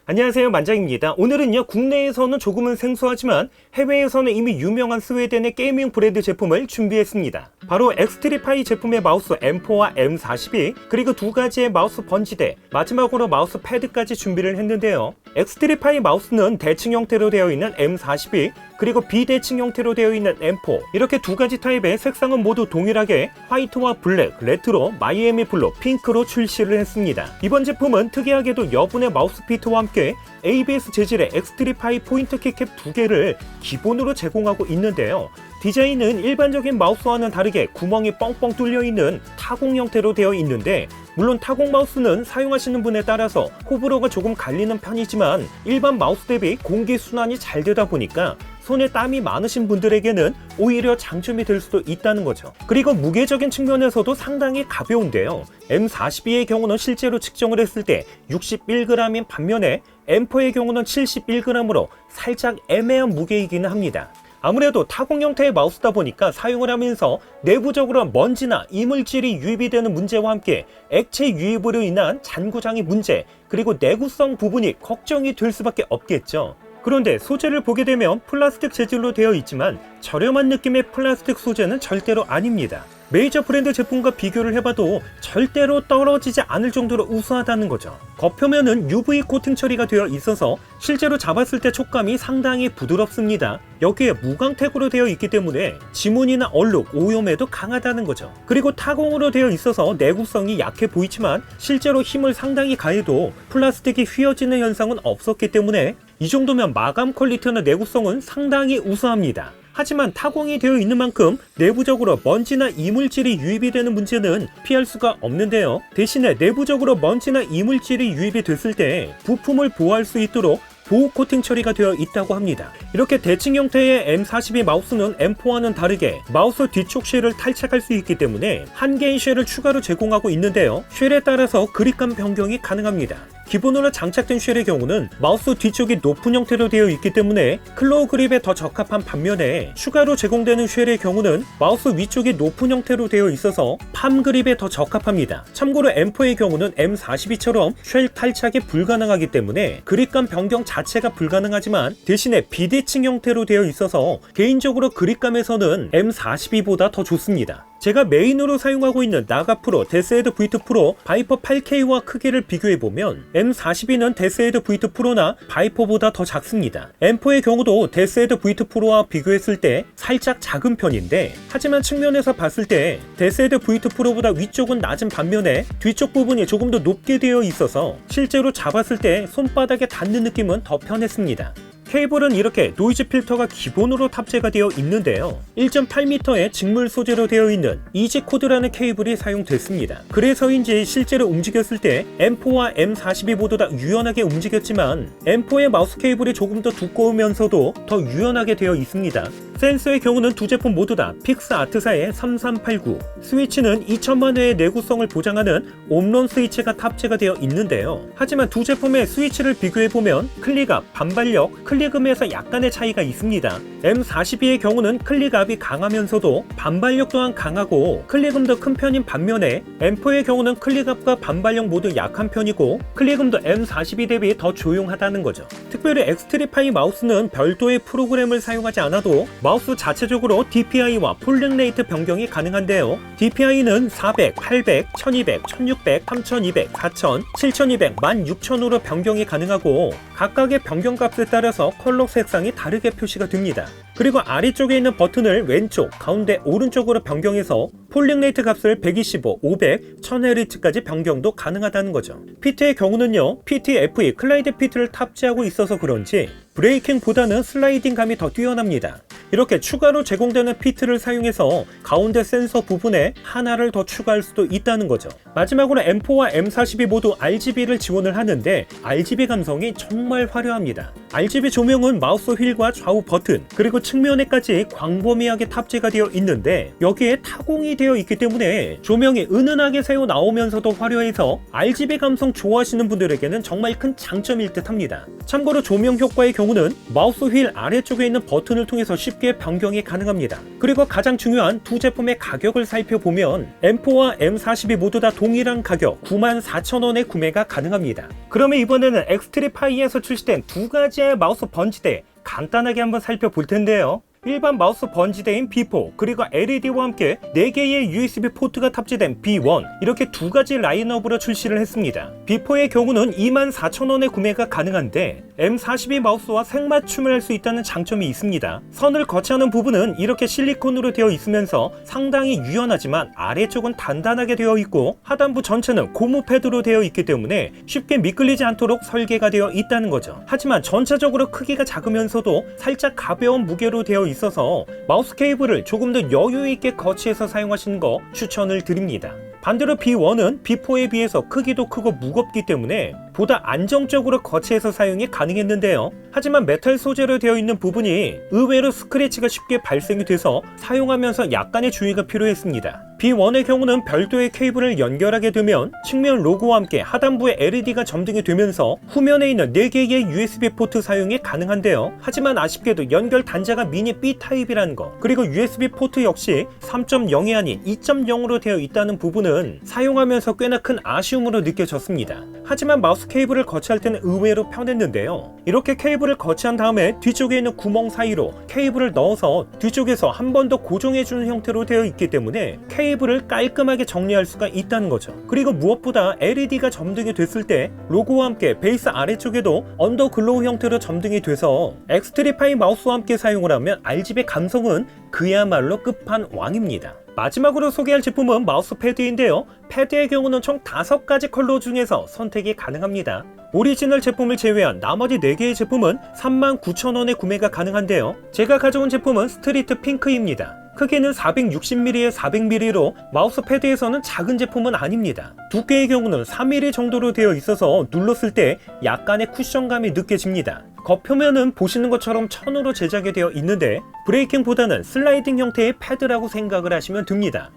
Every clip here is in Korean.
안녕하세요, 만장입니다. 오늘은요, 국내에서는 조금은 생소하지만 해외에서는 이미 유명한 스웨덴의 게이밍 브랜드 제품을 준비했습니다. 바로 엑스트리파이 제품의 마우스 M4와 M42, 그리고 두 가지의 마우스 번지대, 마지막으로 마우스 패드까지 준비를 했는데요. 엑스트리파이 마우스는 대칭 형태로 되어 있는 M42, 그리고 비대칭 형태로 되어 있는 M4, 이렇게 두 가지 타입의 색상은 모두 동일하게 화이트와 블랙, 레트로, 마이애미 블루, 핑크로 출시를 했습니다. 이번 제품은 특이하게도 여분의 마우스피트와 함께 ABS 재질의 엑스트리파이 포인트 키캡 두 개를 기본으로 제공하고 있는데요. 디자인은 일반적인 마우스와는 다르게 구멍이 뻥뻥 뚫려 있는 타공 형태로 되어 있는데, 물론 타공 마우스는 사용하시는 분에 따라서 호불호가 조금 갈리는 편이지만 일반 마우스 대비 공기 순환이 잘 되다 보니까 손에 땀이 많으신 분들에게는 오히려 장점이 될 수도 있다는 거죠. 그리고 무게적인 측면에서도 상당히 가벼운데요. M42의 경우는 실제로 측정을 했을 때 61g인 반면에 M4의 경우는 71g으로 살짝 애매한 무게이기는 합니다. 아무래도 타공 형태의 마우스다 보니까 사용을 하면서 내부적으로 먼지나 이물질이 유입이 되는 문제와 함께 액체 유입으로 인한 잔고장의 문제, 그리고 내구성 부분이 걱정이 될 수밖에 없겠죠. 그런데 소재를 보게 되면 플라스틱 재질로 되어 있지만 저렴한 느낌의 플라스틱 소재는 절대로 아닙니다. 메이저 브랜드 제품과 비교를 해봐도 절대로 떨어지지 않을 정도로 우수하다는 거죠. 겉표면은 UV 코팅 처리가 되어 있어서 실제로 잡았을 때 촉감이 상당히 부드럽습니다. 여기에 무광택으로 되어 있기 때문에 지문이나 얼룩, 오염에도 강하다는 거죠. 그리고 타공으로 되어 있어서 내구성이 약해 보이지만 실제로 힘을 상당히 가해도 플라스틱이 휘어지는 현상은 없었기 때문에 이 정도면 마감 퀄리티나 내구성은 상당히 우수합니다. 하지만 타공이 되어 있는 만큼 내부적으로 먼지나 이물질이 유입이 되는 문제는 피할 수가 없는데요. 대신에 내부적으로 먼지나 이물질이 유입이 됐을 때 부품을 보호할 수 있도록 보호 코팅 처리가 되어 있다고 합니다. 이렇게 대칭 형태의 M42 마우스는 M4와는 다르게 마우스 뒤쪽 쉘을 탈착할 수 있기 때문에 한 개의 쉘을 추가로 제공하고 있는데요. 쉘에 따라서 그립감 변경이 가능합니다. 기본으로 장착된 쉘의 경우는 마우스 뒤쪽이 높은 형태로 되어 있기 때문에 클로우 그립에 더 적합한 반면에 추가로 제공되는 쉘의 경우는 마우스 위쪽이 높은 형태로 되어 있어서 팜 그립에 더 적합합니다. 참고로 M4의 경우는 M42처럼 쉘 탈착이 불가능하기 때문에 그립감 변경 자체가 불가능하지만 대신에 비대칭 형태로 되어 있어서 개인적으로 그립감에서는 M42보다 더 좋습니다. 제가 메인으로 사용하고 있는 나가 프로, 데스헤드 V2 프로, 바이퍼 8K와 크기를 비교해보면 M42는 데스헤드 V2 프로나 바이퍼보다 더 작습니다. M4의 경우도 데스헤드 V2 프로와 비교했을 때 살짝 작은 편인데, 하지만 측면에서 봤을 때 데스헤드 V2 프로보다 위쪽은 낮은 반면에 뒤쪽 부분이 조금 더 높게 되어 있어서 실제로 잡았을 때 손바닥에 닿는 느낌은 더 편했습니다. 케이블은 이렇게 노이즈 필터가 기본으로 탑재가 되어 있는데요. 1.8m의 직물 소재로 되어 있는 이지코드라는 케이블이 사용됐습니다. 그래서인지 실제로 움직였을 때 M4와 M42 모두 다 유연하게 움직였지만 M4의 마우스 케이블이 조금 더 두꺼우면서도 더 유연하게 되어 있습니다. 센서의 경우는 두 제품 모두 다 픽스아트사의 3389, 스위치는 2000만 회의 내구성을 보장하는 옴런 스위치가 탑재가 되어 있는데요. 하지만 두 제품의 스위치를 비교해보면 클릭압, 반발력, 클릭음에서 약간의 차이가 있습니다. M42의 경우는 클릭압이 강하면서도 반발력 또한 강하고 클릭음도 큰 편인 반면에 M4의 경우는 클릭압과 반발력 모두 약한 편이고 클릭음도 M42 대비 더 조용하다는 거죠. 특별히 엑스트리파이 마우스는 별도의 프로그램을 사용하지 않아도 마우스 자체적으로 DPI와 폴링 레이트 변경이 가능한데요. DPI는 400, 800, 1200, 1600, 3200, 4000, 7200, 16000으로 변경이 가능하고 각각의 변경값에 따라서 컬러 색상이 다르게 표시가 됩니다. 그리고 아래쪽에 있는 버튼을 왼쪽, 가운데, 오른쪽으로 변경해서 폴링 레이트 값을 125, 500, 1000Hz까지 변경도 가능하다는 거죠. PT의 경우는요, PT-FE 클라이드 피트를 탑재하고 있어서 그런지 브레이킹보다는 슬라이딩 감이 더 뛰어납니다. 이렇게 추가로 제공되는 피트를 사용해서 가운데 센서 부분에 하나를 더 추가할 수도 있다는 거죠. 마지막으로 M4와 M42 모두 RGB를 지원을 하는데 RGB 감성이 정말 화려합니다. RGB 조명은 마우스 휠과 좌우 버튼 그리고 측면에까지 광범위하게 탑재가 되어 있는데 여기에 타공이 되어 있기 때문에 조명이 은은하게 새어 나오면서도 화려해서 RGB 감성 좋아하시는 분들에게는 정말 큰 장점일 듯 합니다. 참고로 조명 효과의 경우는 마우스 휠 아래쪽에 있는 버튼을 통해서 쉽게 변경이 가능합니다. 그리고 가장 중요한 두 제품의 가격을 살펴보면 M4와 M42 모두 다 동일한 가격 94,000원에 구매가 가능합니다. 그러면 이번에는 엑스트리파이에서 출시된 두 가지의 마우스 번지대 간단하게 한번 살펴볼 텐데요. 일반 마우스 번지대인 B4 그리고 LED와 함께 4개의 USB 포트가 탑재된 B1 이렇게 두 가지 라인업으로 출시를 했습니다. B4의 경우는 24,000원에 구매가 가능한데 M42 마우스와 색맞춤을 할 수 있다는 장점이 있습니다. 선을 거치하는 부분은 이렇게 실리콘으로 되어 있으면서 상당히 유연하지만 아래쪽은 단단하게 되어 있고 하단부 전체는 고무 패드로 되어 있기 때문에 쉽게 미끌리지 않도록 설계가 되어 있다는 거죠. 하지만 전체적으로 크기가 작으면서도 살짝 가벼운 무게로 되어 있어서 마우스 케이블을 조금 더 여유 있게 거치해서 사용하시는 거 추천을 드립니다. 반대로 B1은 B4에 비해서 크기도 크고 무겁기 때문에 보다 안정적으로 거치해서 사용이 가능했는데요. 하지만 메탈 소재로 되어 있는 부분이 의외로 스크래치가 쉽게 발생이 돼서 사용하면서 약간의 주의가 필요했습니다. B1의 경우는 별도의 케이블을 연결하게 되면 측면 로고와 함께 하단부에 LED가 점등이 되면서 후면에 있는 4개의 USB 포트 사용이 가능한데요. 하지만 아쉽게도 연결 단자가 미니 B타입이라는 거 그리고 USB 포트 역시 3.0이 아닌 2.0으로 되어 있다는 부분은 사용하면서 꽤나 큰 아쉬움으로 느껴졌습니다. 하지만 마우스 케이블을 거치할 때는 의외로 편했는데요. 이렇게 케이블을 거치한 다음에 뒤쪽에 있는 구멍 사이로 케이블을 넣어서 뒤쪽에서 한 번 더 고정해주는 형태로 되어 있기 때문에 케이블을 깔끔하게 정리할 수가 있다는 거죠. 그리고 무엇보다 LED가 점등이 됐을 때 로고와 함께 베이스 아래쪽에도 언더글로우 형태로 점등이 돼서 엑스트리파이 마우스와 함께 사용을 하면 RGB 감성은 그야말로 끝판왕입니다. 마지막으로 소개할 제품은 마우스 패드인데요. 패드의 경우는 총 5가지 컬러 중에서 선택이 가능합니다. 오리지널 제품을 제외한 나머지 4개의 제품은 39,000원에 구매가 가능한데요. 제가 가져온 제품은 스트리트 핑크입니다. 크기는 460mm에 400mm로 마우스 패드에서는 작은 제품은 아닙니다. 두께의 경우는 3mm 정도로 되어 있어서 눌렀을 때 약간의 쿠션감이 느껴집니다. 겉표면은 보시는 것처럼 천으로 제작이 되어 있는데 브레이킹보다는 슬라이딩 형태의 패드라고 생각을 하시면 됩니다.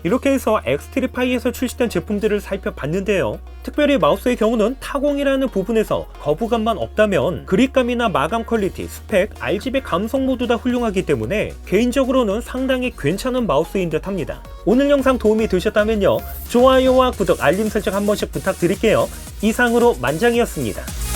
이렇게 해서 엑스트리파이에서 출시된 제품들을 살펴봤는데요. 특별히 마우스의 경우는 타공이라는 부분에서 거부감만 없다면 그립감이나 마감 퀄리티, 스펙, RGB 감성 모두 다 훌륭하기 때문에 개인적으로는 상당히 괜찮은 마우스인 듯 합니다. 오늘 영상 도움이 되셨다면요. 좋아요와 구독, 알림 설정 한 번씩 부탁드릴게요. 이상으로 만장이었습니다.